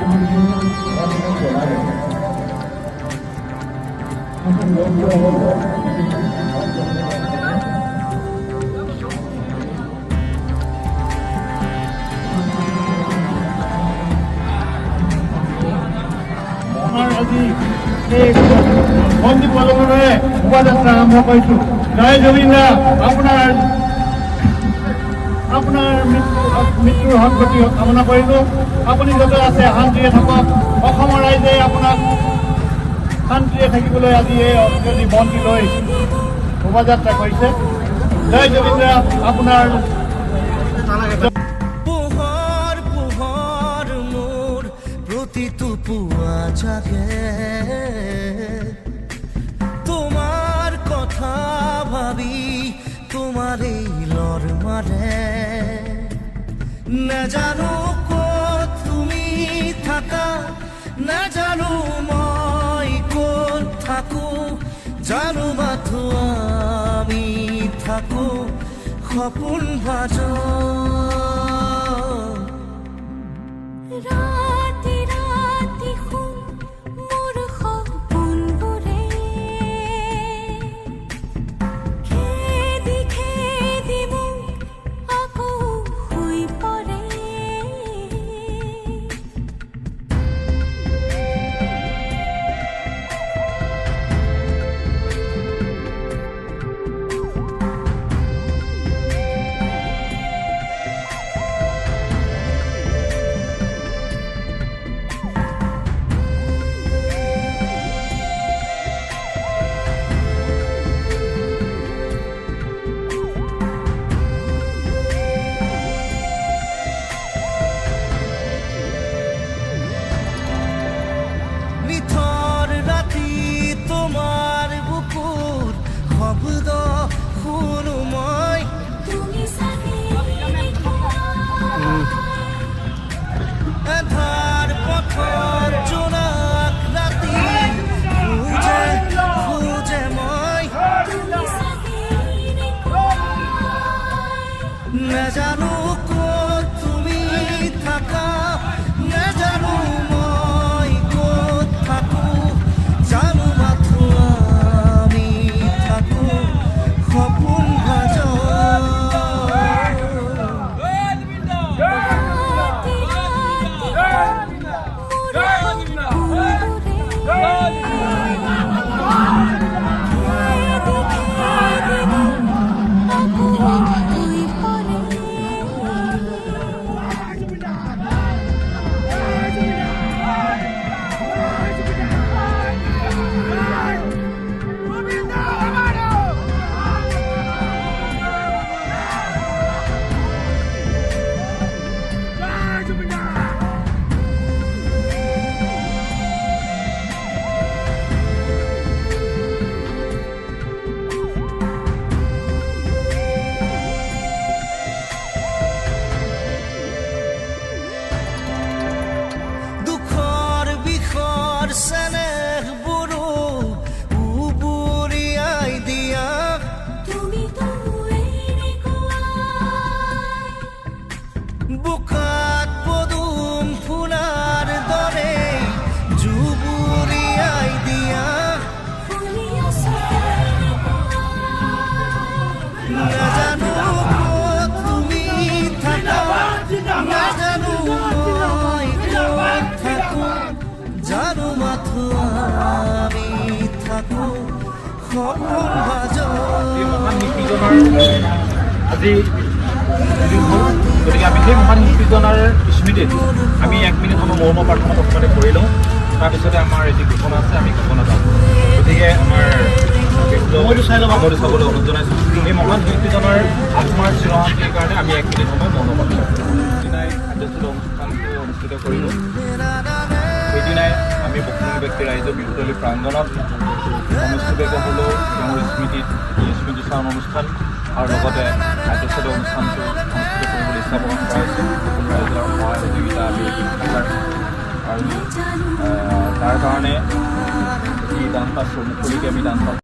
আজি এই বন্দী পদমৰে শোভাযাত্ৰা আৰম্ভ কৰিছোঁ। জয় জুবিন দা, আপোনাৰ মৃত্যুৰ সদ্গতি কামনা কৰিলোঁ। আপুনি য'তে আছে শান্তিৰে থাকক। অসমৰ ৰাইজে আপোনাক শান্তিৰে থাকিবলৈ আজি এই বন্দী লৈ শোভাযাত্ৰা কৰিছে। জয় জুবিন দা, আপোনাৰ প্ৰতিটো পুৱা জাগে তোমাৰ কথা ভাবি তোমাৰেই লৰ মাৰে। নাজানো ক'ত তুমি থাকা, নাজানো মই ক'ত থাকো, জানো মাথো আমি থাকো সপোন ভাজ। নাজানো ক'ত তুমি থাকা, নাজানো মই ক'ত থাকো, জানো মাথো আমি থাকো সপোন ভাজ। বুকাত পদুম ফুলাৰ দৰে জুবুৰিয়াই দিয়া, নাজানো ক'ত তুমি থাকা, নাজানো মই ক'ত থাকো, জানো মাথো আমি থাকো সপোন ভাজ। আজি গতিকে আমি সেই মহান শিল্পীজনৰ স্মৃতিত আমি 1 মিনিট সময় মৌন প্ৰাৰ্থনা প্ৰথমতে কৰি লওঁ। তাৰপিছতে আমাৰ এটি ঘোষণা আছে, আমি ঘোষণা যাওঁ। গতিকে আমাৰ চাবলৈ অনুৰোধ জনাইছোঁ। এই মহান শিল্পীজনৰ আত্মাৰ চিৰশান্তিৰ কাৰণে আমি 1 মিনিট সময় মৌন প্ৰাৰ্থনা সেইদিনাই কাৰ্যসূচী অনুষ্ঠানটো অনুষ্ঠিত কৰিলোঁ। সেইদিনাই আমি বসুমতী ব্যক্তি ৰাইজৰ বিহুতলী প্ৰাংগণত অনুষ্ঠিত হ'লেও তেওঁৰ স্মৃতিত স্মৃতিচাৰণ অনুষ্ঠান আৰু লগতে কাৰ্যসূচী অনুষ্ঠানটো অনুষ্ঠিত কৰিবলৈ ইচ্ছা প্ৰকাশ কৰা হৈছে। ৰাইজৰ সহায় সহযোগিতা আমি আৰু তাৰ কাৰণে এই দান পাত্ৰ মুকলিকে আমি দান পাত্ৰ